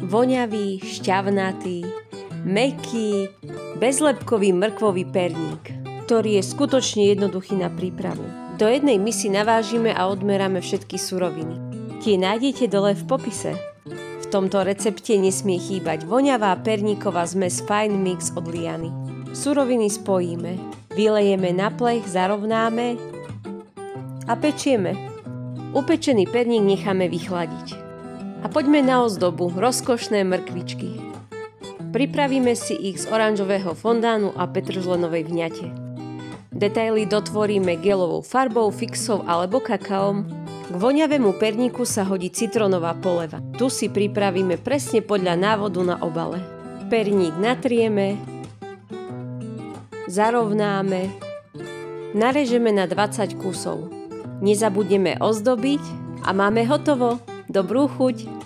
Voňavý, šťavnatý, mäkký, bezlepkový mrkvový perník, ktorý je skutočne jednoduchý na prípravu. Do jednej misy navážime a odmeráme všetky suroviny. Tie nájdete dole v popise. V tomto recepte nesmie chýbať voňavá perníková zmes Fine Mix od Liany. Suroviny spojíme, vylejeme na plech, zarovnáme a pečieme. Upečený perník necháme vychladiť. A poďme na ozdobu, rozkošné mrkvičky. Pripravíme si ich z oranžového fondánu a petržlenovej vňate. Detaily dotvoríme gelovou farbou, fixou alebo kakaom. K voňavému perníku sa hodí citrónová poleva. Tu si pripravíme presne podľa návodu na obale. Perník natrieme, zarovnáme, narežeme na 20 kusov. Nezabudneme ozdobiť a máme hotovo. Dobrú chuť!